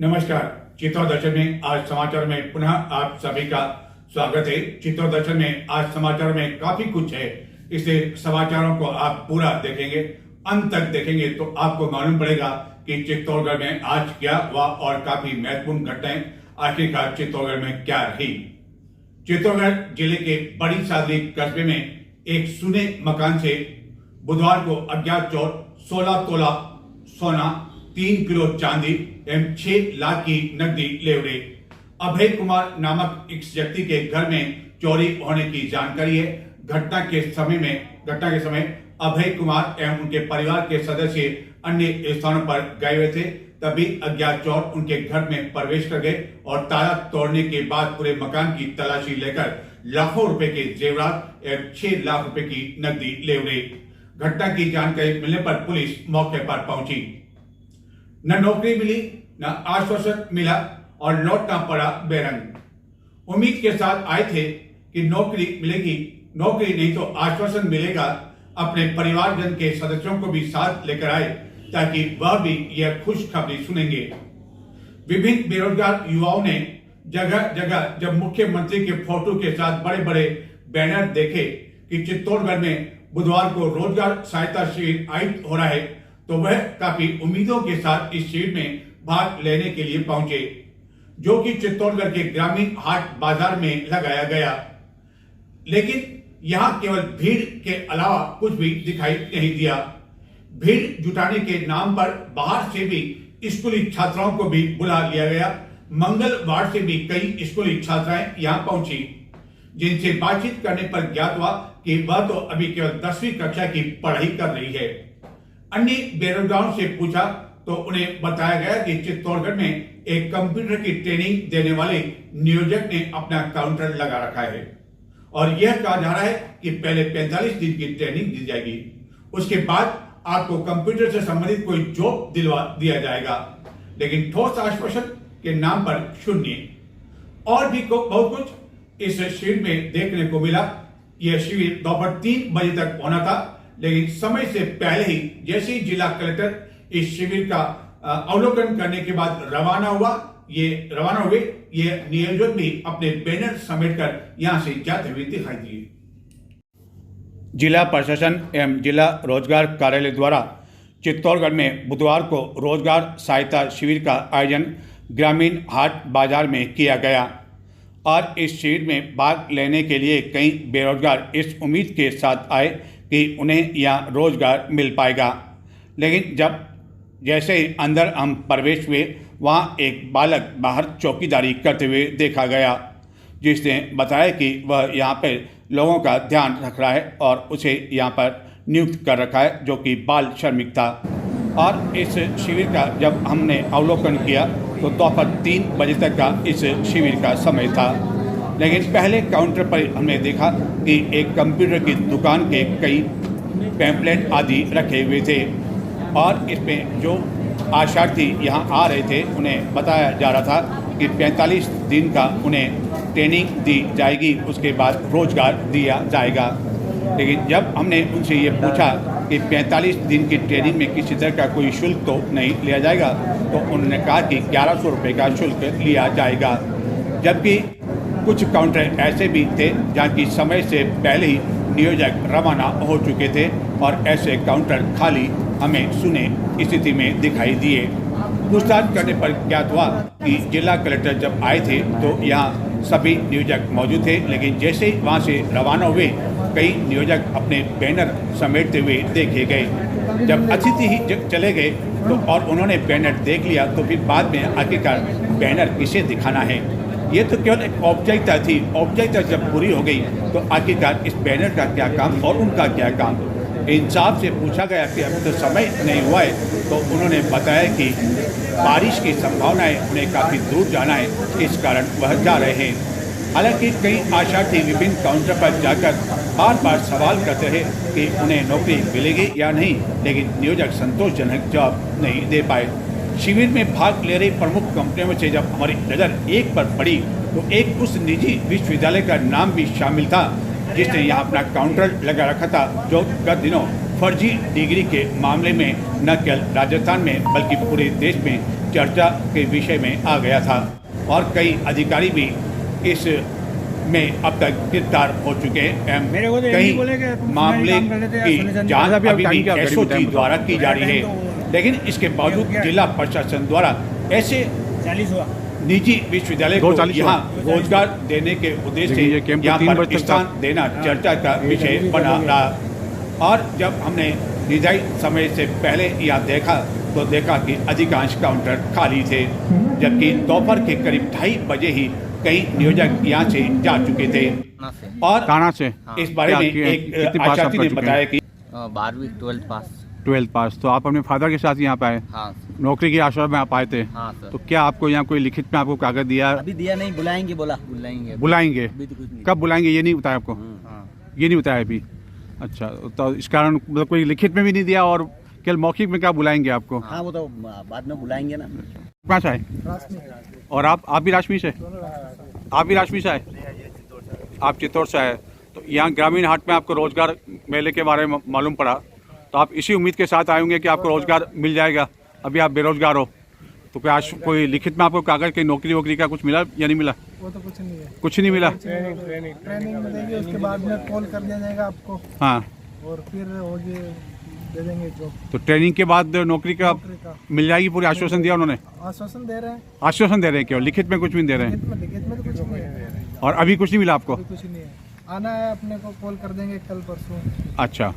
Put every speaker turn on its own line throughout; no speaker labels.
नमस्कार। चित्तौड़ दर्शन में आज समाचार में पुनः आप सभी का स्वागत है। चित्तौड़ दर्शन में आज समाचार में काफी कुछ है, इसलिए समाचारों को आप पूरा देखेंगे, अंत तक देखेंगे तो आपको मालूम पड़ेगा कि चित्तौड़गढ़ में आज क्या हुआ और काफी महत्वपूर्ण घटनाएं आखिरकार चित्तौड़गढ़ में क्या रही। चित्तौड़गढ़ जिले के बड़ी सादरी कस्बे में एक सुने मकान से बुधवार को अज्ञात चोर 16 तोला सोना, 3 किलो चांदी एवं 6 लाख की नकदी ले उड़े। अभय कुमार नामक इस व्यक्ति के घर में चोरी होने की जानकारी है। घटना के समय अभय कुमार एवं उनके परिवार के सदस्य अन्य स्थानों पर गए हुए थे, तभी अज्ञात चोर उनके घर में प्रवेश कर गए और ताला तोड़ने के बाद पूरे मकान की तलाशी लेकर लाखों रुपए के जेवरात एवं 6 लाख रुपए की नकदी ले उड़े। घटना की जानकारी मिलने पर पुलिस मौके पर पहुंची। न नौकरी मिली, न आश्वासन मिला और लौटना पड़ा बेरंग। उम्मीद के साथ आए थे कि नौकरी मिलेगी, नौकरी नहीं तो आश्वासन मिलेगा। अपने परिवारजन के सदस्यों को भी साथ लेकर आए ताकि वह भी यह खुशखबरी सुनेंगे। विभिन्न बेरोजगार युवाओं ने जगह जगह जब मुख्यमंत्री के फोटो के साथ बड़े बड़े बैनर देखे कि चित्तौड़गढ़ में बुधवार को रोजगार सहायता शिविर आयोजित हो रहा है, तो वह काफी उम्मीदों के साथ इस शिविर में भाग लेने के लिए पहुंचे, जो कि चित्तौड़गढ़ के ग्रामीण हाट बाजार में लगाया गया। लेकिन यहां केवल भीड़ के अलावा कुछ भी दिखाई नहीं दिया। भीड़ जुटाने के नाम पर बाहर से भी स्कूली छात्राओं को भी बुला लिया गया। मंगलवार से भी कई स्कूली छात्राएं यहां पहुंची, जिनसे बातचीत करने पर ज्ञात हुआ कि वह तो अभी केवल 10वीं कक्षा की पढ़ाई कर रही है। अन्य बेरोजगारों से पूछा तो उन्हें बताया गया कि चित्तौड़गढ़ में एक कंप्यूटर की ट्रेनिंग देने वाले नियोजक ने अपना काउंटर लगा रखा है और यह कहा जा रहा है कि पहले 45 दिन की ट्रेनिंग दी जाएगी, उसके बाद आपको कंप्यूटर से संबंधित कोई जॉब दिलवा दिया जाएगा। लेकिन ठोस आश्वासन के नाम पर शून्य। और भी बहुत कुछ इस शिविर में देखने को मिला। यह शिविर दोपहर 3 बजे तक होना था, लेकिन समय से पहले ही जैसे ही जिला कलेक्टर इस शिविर का अवलोकन करने के बाद रवाना हुए, ये नियोजक भी अपने बैनर समेटकर यहां से जाते हुए दिखाई दिए। जिला प्रशासन एवं जिला रोजगार कार्यालय द्वारा चित्तौड़गढ़ में बुधवार को रोजगार सहायता शिविर का आयोजन ग्रामीण हाट बाजार में किया गया और इस शिविर में भाग लेने के लिए कई बेरोजगार इस उम्मीद के साथ आए कि उन्हें यहाँ रोजगार मिल पाएगा। लेकिन जैसे ही अंदर हम प्रवेश हुए, वहाँ एक बालक बाहर चौकीदारी करते हुए देखा गया, जिसने बताया कि वह यहाँ पर लोगों का ध्यान रख रहा है और उसे यहाँ पर नियुक्त कर रखा है, जो कि बाल श्रमिक था। और इस शिविर का जब हमने अवलोकन किया तो दोपहर 3 बजे तक का इस शिविर का समय था। लेकिन पहले काउंटर पर हमने देखा कि एक कंप्यूटर की दुकान के कई पैम्पलेट आदि रखे हुए थे और इसमें जो आशार्थी यहाँ आ रहे थे उन्हें बताया जा रहा था कि 45 दिन का उन्हें ट्रेनिंग दी जाएगी, उसके बाद रोजगार दिया जाएगा। लेकिन जब हमने उनसे ये पूछा कि 45 दिन की ट्रेनिंग में किसी तरह का कोई शुल्क तो नहीं लिया जाएगा, तो उन्होंने कहा कि 1100 रुपये का शुल्क लिया जाएगा। जबकि कुछ काउंटर ऐसे भी थे जहाँ की समय से पहले ही नियोजक रवाना हो चुके थे और ऐसे काउंटर खाली हमें सुने स्थिति में दिखाई दिए। पूछताछ करने पर ज्ञात हुआ कि जिला कलेक्टर जब आए थे तो यहाँ सभी नियोजक मौजूद थे, लेकिन जैसे ही वहाँ से रवाना हुए कई नियोजक अपने बैनर समेटते हुए देखे गए। जब अतिथि ही चले गए तो और उन्होंने बैनर देख लिया, तो फिर बाद में आखिरकार बैनर किसे दिखाना है, ये तो केवल एक औपचारिकता थी। औपचारिकता जब पूरी हो गई तो आखिरकार इस बैनर का क्या काम और उनका क्या काम। इंसाफ से पूछा गया कि अब तो समय नहीं हुआ है, तो उन्होंने बताया कि बारिश की संभावना है, उन्हें काफ़ी दूर जाना है, इस कारण वह जा रहे हैं। हालांकि कई आशार्थी विभिन्न काउंटर पर जाकर बार बार सवाल करते रहे कि उन्हें नौकरी मिलेगी या नहीं, लेकिन नियोजक संतोषजनक जवाब नहीं दे पाए। शिविर में भाग ले रही प्रमुख कंपनियों में से जब हमारी नज़र एक पर पड़ी तो एक उस निजी विश्वविद्यालय का नाम भी शामिल था जिसने यहाँ अपना काउंटर लगा रखा था, जो गत दिनों फर्जी डिग्री के मामले में न केवल राजस्थान में बल्कि पूरे देश में चर्चा के विषय में आ गया था और कई अधिकारी भी इस में अब तक गिरफ्तार हो चुके हैं। कई मामले की जांच अभी भी एसओजी द्वारा की जा रही है, लेकिन इसके बावजूद जिला प्रशासन द्वारा ऐसे निजी विश्वविद्यालय को यहाँ रोजगार देने के उद्देश्य से यहाँ पर स्थान देना चर्चा का विषय बना रहा। और जब हमने निर्धारित समय से पहले यहाँ देखा तो देखा कि अधिकांश काउंटर खाली थे, जबकि दोपहर के करीब 2:30 बजे ही कई नियोजक यहाँ से जा चुके थे। और
कहाँ से
इस बारे में एक आचार्य ने बताया कि
12वीं
12th पास। तो आप अपने फादर के साथ यहाँ पे आए?
हाँ
नौकरी के आश्वासन में आप आए थे?
हाँ सर।
तो क्या आपको यहाँ कोई लिखित में आपको कागज दिया?
अभी दिया नहीं, बुलाएंगे बोला।
बुलाएंगे?
अभी तो कुछ नहीं।
कब बुलाएंगे ये नहीं बताया आपको?
हाँ।
ये नहीं बताया अभी? अच्छा, तो इस कारण मतलब कोई लिखित में भी नहीं दिया और केवल मौखिक में क्या बुलाएंगे आपको?
हाँ वो तो बाद में बुलाएंगे ना।
कहाँ से आए? और आप भी राजमी से? आप भी राजमी से आए? आप चित्तौड़ से आए। तो यहाँ ग्रामीण हाट में आपको रोजगार मेले के बारे में मालूम पड़ा, तो आप इसी उम्मीद के साथ आए होंगे कि आपको रोजगार मिल जाएगा। अभी आप बेरोजगार हो, तो क्या आज कोई लिखित में आपको कागज की नौकरी वोकरी का कुछ मिला या नहीं मिला?
वो तो कुछ नहीं है।
कुछ नहीं मिला?
ट्रेनिंग मिलेगी, उसके बाद में कॉल कर दिया जाएगा आपको।
हाँ,
और फिर होगी दे देंगे जॉब।
तो ट्रेनिंग के बाद नौकरी का मिल जाएगी, पूरी आश्वासन दिया उन्होंने?
आश्वासन दे रहे हैं।
आश्वासन दे रहे हैं केवल, लिखित में कुछ भी नहीं दे रहे हैं?
लिखित में तो कुछ नहीं है।
और अभी कुछ नहीं मिला आपको?
अभी कुछ नहीं है। आना है, अपने को कॉल कर देंगे कल परसों।
अच्छा,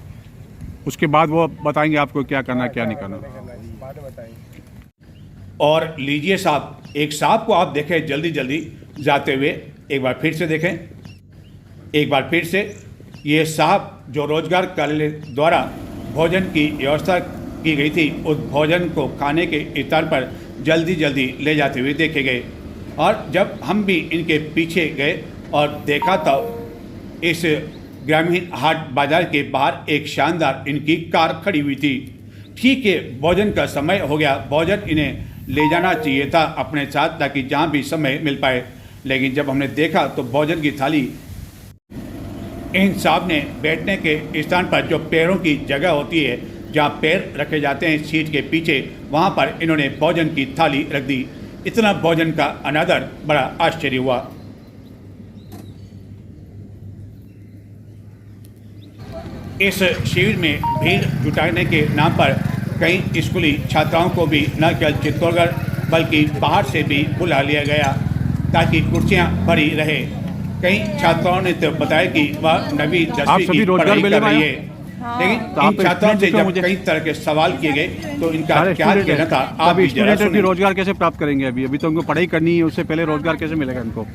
उसके बाद वो बताएंगे आपको क्या करना क्या नहीं करना।
बाद में बताएंगे।
और लीजिए साहब, एक साहब को आप देखें जल्दी जल्दी जाते हुए, एक बार फिर से देखें, एक बार फिर से। ये साहब जो रोजगार कार्यालय द्वारा भोजन की व्यवस्था की गई थी, उस भोजन को खाने के स्थान पर जल्दी जल्दी ले जाते हुए देखे गए। और जब हम भी इनके पीछे गए और देखा तो इस ग्रामीण हाट बाजार के बाहर एक शानदार इनकी कार खड़ी हुई थी। ठीक है, भोजन का समय हो गया, भोजन इन्हें ले जाना चाहिए था अपने साथ ताकि जहाँ भी समय मिल पाए, लेकिन जब हमने देखा तो भोजन की थाली इन साहब ने बैठने के स्थान पर जो पैरों की जगह होती है, जहाँ पैर रखे जाते हैं सीट के पीछे, वहाँ पर इन्होंने भोजन की थाली रख दी। इतना भोजन का अनादर, बड़ा आश्चर्य हुआ। इस शिविर में भीड़ जुटाने के नाम पर कई स्कूली छात्राओं को भी न केवल चित्तौड़गढ़ बल्कि बाहर से भी बुला लिया गया ताकि कुर्सियां भरी रहे। कई छात्राओं ने तो बताया कि वह 9वीं 10वीं की पढ़ाई कर रही है, लेकिन इन छात्राओं से जब कई तरह के सवाल किए गए तो इनका क्या कहना था, आप भी जरा सुनिए।
रोजगार कैसे प्राप्त करेंगे? अभी तो उनको पढ़ाई करनी है, उससे पहले रोजगार कैसे मिलेगा इनको?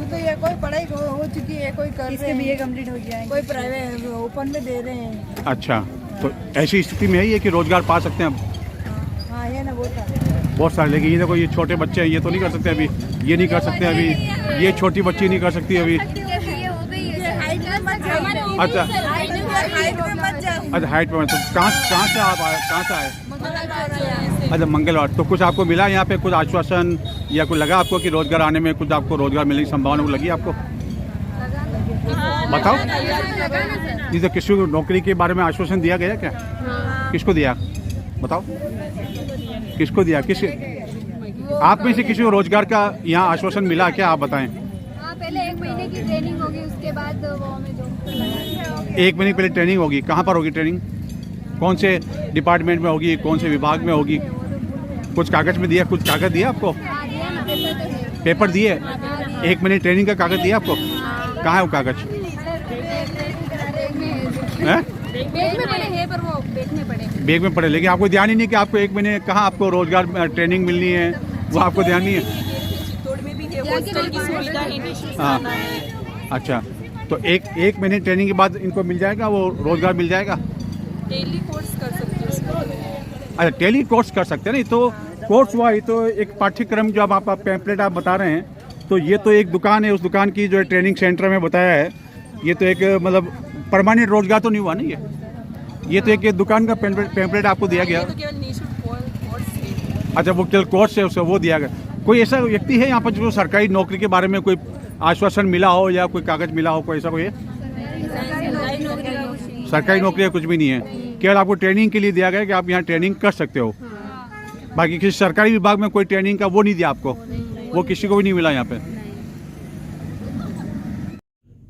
तो ये कोई पढ़ाई हो चुकी है, कोई कर रहे हैं, बीए कंप्लीट हो गया है, कोई प्राइवेट ओपन में दे रहे हैं।
अच्छा, तो ऐसी स्थिति में है कि रोजगार पा सकते हैं अब?
हाँ ये ना
बहुत सारे, लेकिन ये देखो ये छोटे बच्चे हैं, ये तो नहीं कर सकते अभी, ये नहीं कर सकते अभी, ये छोटी बच्ची नहीं कर सकती अभी। अच्छा अच्छा, हाइट में। तो कहाँ से आप आए? कहाँ से आए? अच्छा, मंगलवार। तो कुछ आपको मिला यहाँ पे, कुछ आश्वासन या कुछ लगा आपको कि रोजगार आने में कुछ आपको रोजगार मिलने की संभावना लगी आपको? बताओ। जी, तो किसी को नौकरी के बारे में आश्वासन दिया गया क्या? किसको दिया बताओ? किसको दिया? किस आप में से किसी को रोजगार का यहाँ आश्वासन मिला क्या? आप बताएं।
पहले 1 महीने की ट्रेनिंग होगी, उसके बाद वो हमें जो
1 महीने पहले ट्रेनिंग होगी। कहाँ पर होगी ट्रेनिंग? कौन से डिपार्टमेंट में होगी? कौन से विभाग में होगी? कुछ कागज में दिया? कुछ कागज दिया आपको? पेपर दिए? 1 महीने ट्रेनिंग का कागज दिया आपको? कहाँ है वो कागज? बैग में पड़े, लेकिन आपको ध्यान ही नहीं कि आपको 1 महीने कहाँ आपको रोजगार ट्रेनिंग मिलनी है, वो आपको ध्यान नहीं है। हाँ, अच्छा, तो एक महीने ट्रेनिंग के बाद इनको मिल जाएगा, वो रोजगार मिल जाएगा?
टेली कोर्स कर सकते हैं।
अच्छा, टेली कोर्स कर सकते हैं। नहीं तो कोर्स हुआ, ये तो एक पाठ्यक्रम जो आप पैम्पलेट आप बता रहे हैं, तो ये तो एक दुकान है, उस दुकान की जो ट्रेनिंग सेंटर में बताया है, ये तो एक मतलब परमानेंट रोजगार तो नहीं हुआ ना ये तो एक दुकान का पैम्पलेट आपको दिया गया।
तो केवल निःशुल्क कोर्स है।
अच्छा, वो केवल कोर्स है, उसका वो दिया गया। कोई ऐसा व्यक्ति है यहाँ पर जो सरकारी नौकरी के बारे में कोई आश्वासन मिला हो या कोई कागज मिला हो, कोई ऐसा कोई है? सरकारी नौकरी कुछ भी नहीं है, केवल आपको ट्रेनिंग के लिए दिया गया कि आप यहाँ ट्रेनिंग कर सकते हो। बाकी किसी सरकारी विभाग में कोई ट्रेनिंग का वो नहीं दिया आपको, वो किसी को भी नहीं मिला यहाँ पे।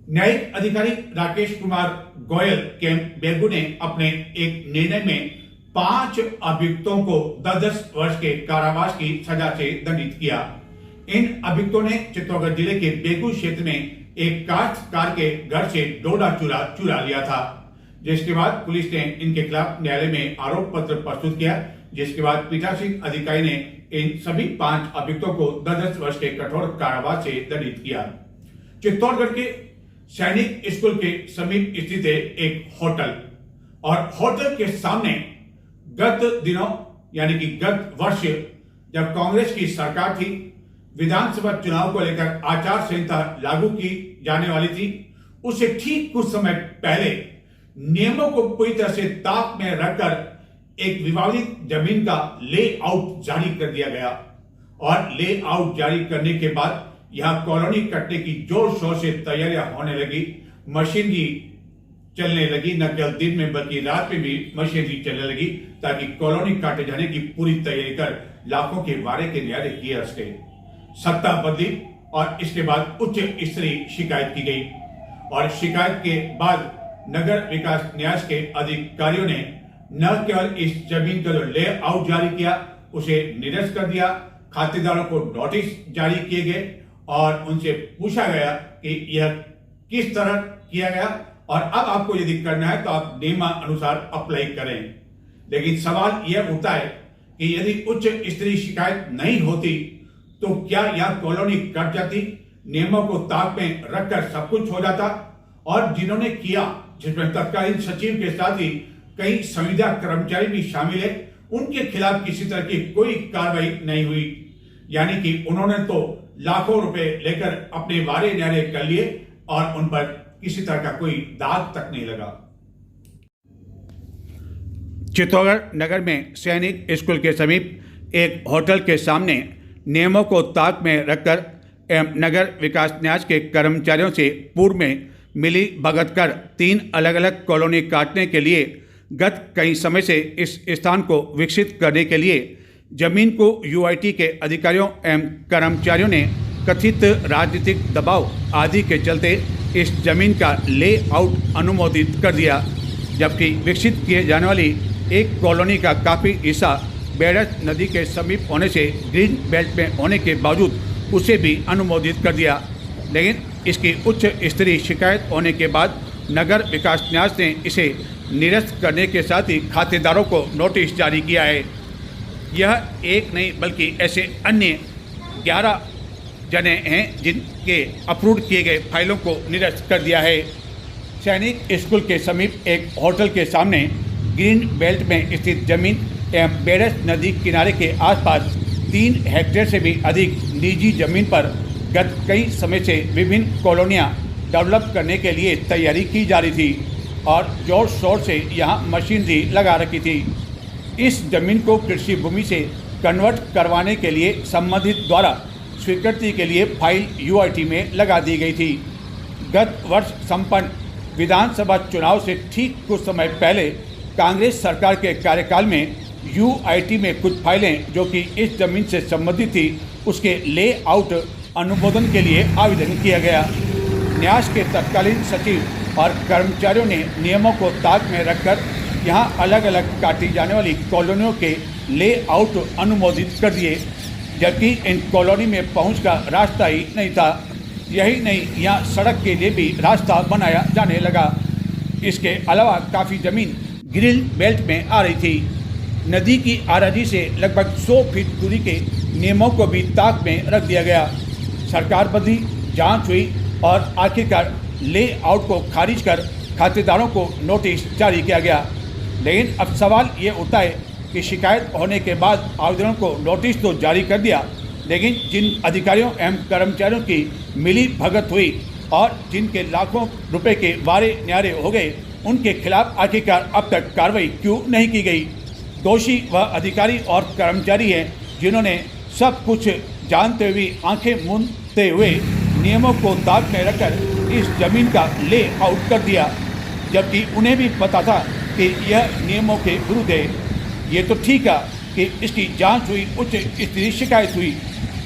न्यायिक अधिकारी राकेश कुमार गोयल के बेगू ने अपने एक निर्णय में 5 अभियुक्तों को 10-10 वर्ष के कारावास की सजा से दंडित किया। इन अभियुक्तों ने चित्तौड़गढ़ जिले के बेगू क्षेत्र में एक काश्तकार के घर से डोडा चुरा लिया था, जिसके बाद पुलिस ने इनके खिलाफ न्यायालय में आरोप पत्र प्रस्तुत किया, जिसके बाद पीठासीन अधिकारी ने इन सभी 5 अभियुक्तों को 10-10 वर्ष के कठोर कारावास से दंडित किया। चित्तौड़गढ़ के सैनिक स्कूल के समीप स्थित एक होटल और होटल के सामने गत दिनों यानी कि गत वर्ष जब कांग्रेस की सरकार थी, विधानसभा चुनाव को लेकर आचार संहिता लागू की जाने वाली थी, उससे ठीक कुछ समय पहले नियमों को पूरी तरह से ताक में रखकर एक विवादित जमीन का लेआउट जारी कर दिया गया और लेआउट जारी करने के बाद यहां कॉलोनी कटने की जोर शोर से तैयारियां होने लगी। मशीनरी चलने लगी, न केवल दिन में बल्कि रात में भी मशीनरी चलने लगी ताकि कॉलोनी काटे जाने की पूरी तैयारी कर लाखों के वारे के न्यारे किए सके। सत्ता बदली और इसके बाद उच्च स्तरीय शिकायत की गई और शिकायत के बाद नगर विकास न्यास के अधिकारियों ने न केवल इस जमीन का जो लेआउट जारी किया उसे निरस्त कर दिया, खातेदारों को नोटिस जारी किए गए और उनसे पूछा गया कि यह किस तरह किया गया और अब आपको यदि करना है तो आप नियमानुसार अप्लाई करें। लेकिन सवाल यह उठता है कि यदि उच्च स्तरीय शिकायत नहीं होती तो क्या यह कॉलोनी कट जाती, नियमों को ताक में रखकर सब कुछ हो जाता। और जिन्होंने किया, जिसमें तत्कालीन सचिव के साथ ही कई संविदा कर्मचारी भी शामिल है, उनके खिलाफ किसी तरह की कोई कार्रवाई नहीं हुई। यानी कि उन्होंने तो लाखों रुपए लेकर अपने वारे न्यारे कर लिए और उन पर किसी तरह का कोई दाग तक नहीं लगा।
चित्तौड़गढ़ नगर में सैनिक स्कूल के समीप एक होटल के सामने नियमों को ताक में रखकर नगर विकास न्यास के कर्मचारियों से पूर्व में मिली भगत कर 3 अलग अलग कॉलोनी काटने के लिए गत कई समय से इस स्थान को विकसित करने के लिए जमीन को यूआईटी के अधिकारियों एवं कर्मचारियों ने कथित राजनीतिक दबाव आदि के चलते इस जमीन का लेआउट अनुमोदित कर दिया, जबकि विकसित किए जाने वाली एक कॉलोनी का काफ़ी हिस्सा बेड़स नदी के समीप होने से ग्रीन बेल्ट में होने के बावजूद उसे भी अनुमोदित कर दिया। लेकिन इसकी उच्च स्तरीय शिकायत होने के बाद नगर विकास न्यास ने इसे निरस्त करने के साथ ही खातेदारों को नोटिस जारी किया है। यह एक नहीं बल्कि ऐसे अन्य 11 जने हैं जिनके अप्रूव किए गए फाइलों को निरस्त कर दिया है। सैनिक स्कूल के समीप एक होटल के सामने ग्रीन बेल्ट में स्थित जमीन एवं बेड़स नदी किनारे के आसपास 3 हेक्टेयर से भी अधिक निजी जमीन पर गत कई समय से विभिन्न कॉलोनियां डेवलप करने के लिए तैयारी की जा रही थी और जोर शोर से यहां मशीनरी लगा रखी थी। इस जमीन को कृषि भूमि से कन्वर्ट करवाने के लिए संबंधित द्वारा स्वीकृति के लिए फाइल यूआईटी में लगा दी गई थी। गत वर्ष संपन्न विधानसभा चुनाव से ठीक कुछ समय पहले कांग्रेस सरकार के कार्यकाल में यूआईटी में कुछ फाइलें जो कि इस जमीन से संबंधित थी उसके लेआउट अनुमोदन के लिए आवेदन किया गया। न्यास के तत्कालीन सचिव और कर्मचारियों ने नियमों को ताक में रखकर यहां अलग अलग काटी जाने वाली कॉलोनियों के लेआउट अनुमोदित कर दिए, जबकि इन कॉलोनी में पहुँच का रास्ता ही नहीं था। यही नहीं, यहाँ सड़क के लिए भी रास्ता बनाया जाने लगा। इसके अलावा काफ़ी ज़मीन ग्रिल बेल्ट में आ रही थी। नदी की आराजी से लगभग 100 फीट दूरी के नियमों को भी ताक में रख दिया गया। सरकार बदली, जांच हुई और आखिरकार लेआउट को खारिज कर खातेदारों को नोटिस जारी किया गया। लेकिन अब सवाल ये उठता है कि शिकायत होने के बाद आवेदकों को नोटिस तो जारी कर दिया, लेकिन जिन अधिकारियों एवं कर्मचारियों की मिली भगत हुई और जिनके लाखों रुपए के वारे न्यारे हो गए, उनके खिलाफ आखिरकार अब तक कार्रवाई क्यों नहीं की गई। दोषी वह अधिकारी और कर्मचारी हैं जिन्होंने सब कुछ जानते हुए आंखें मूंदते हुए नियमों को ताक में रखकर इस जमीन का लेआउट कर दिया।
जबकि उन्हें भी पता था कि यह नियमों के विरुद्ध है। ये तो ठीक है कि इसकी जांच हुई, उच्च स्तरीय शिकायत हुई,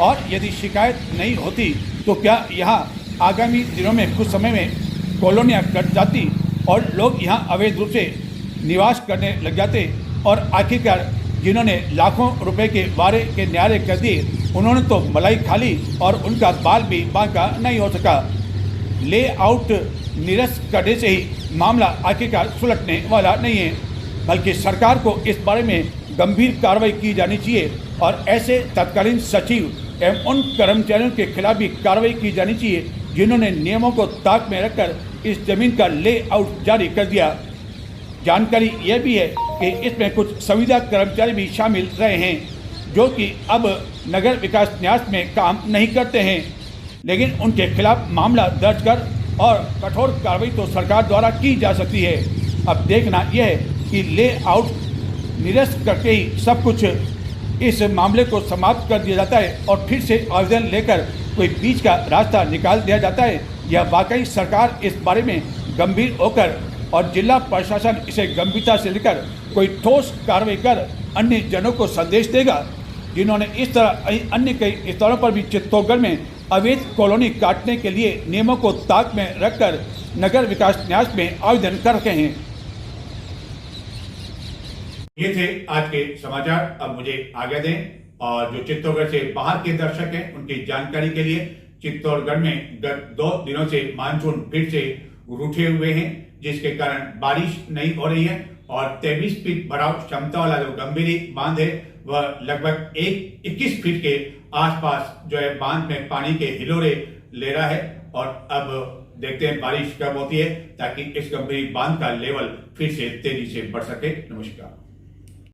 और यदि शिकायत नहीं होती तो क्या यहाँ आगामी दिनों में कुछ समय में कॉलोनियाँ कट जाती और लोग यहाँ अवैध रूप से निवास करने लग जाते, और आखिरकार जिन्होंने लाखों रुपए के वारे के न्यारे कर दिए उन्होंने तो मलाई खा ली और उनका बाल भी बांका नहीं हो सका। लेआउट निरस्त करने से ही मामला आखिरकार सुलटने वाला नहीं है, बल्कि सरकार को इस बारे में गंभीर कार्रवाई की जानी चाहिए और ऐसे तत्कालीन सचिव एवं उन कर्मचारियों के खिलाफ भी कार्रवाई की जानी चाहिए जिन्होंने नियमों को ताक में रखकर इस जमीन का लेआउट जारी कर दिया। जानकारी यह भी है कि इसमें कुछ संविदा कर्मचारी भी शामिल रहे हैं जो कि अब नगर विकास न्यास में काम नहीं करते हैं, लेकिन उनके खिलाफ मामला दर्ज कर और कठोर कार्रवाई तो सरकार द्वारा की जा सकती है। अब देखना यह है कि लेआउट निरस्त करके ही सब कुछ इस मामले को समाप्त कर दिया जाता है और फिर से आवेदन लेकर कोई बीच का रास्ता निकाल दिया जाता है, या वाकई सरकार इस बारे में गंभीर होकर और जिला प्रशासन इसे गंभीरता से लेकर कोई ठोस कार्रवाई कर अन्य जनों को संदेश देगा जिन्होंने इस तरह अन्य कई स्थलों पर भी चित्तौड़गढ़ में अवैध कॉलोनी काटने के लिए नियमों को ताक में रखकर नगर विकास न्यास में आवेदन कर रखे हैं। ये थे आज के समाचार। अब मुझे आगे दें, और जो चित्तौड़गढ़ से बाहर के दर्शक हैं उनकी जानकारी के लिए, चित्तौड़गढ़ में गत 2 दिनों से मानसून फिर से रूठे हुए हैं, जिसके कारण बारिश नहीं हो रही है और 23 फीट भराव क्षमता वाला जो गंभीरी बांध है वह लगभग 21 फीट के आसपास जो है बांध में पानी के हिलोरे ले रहा है। और अब देखते हैं बारिश कब होती है ताकि इस गंभीरी बांध का लेवल फिर से तेजी से बढ़ सके। नमस्कार।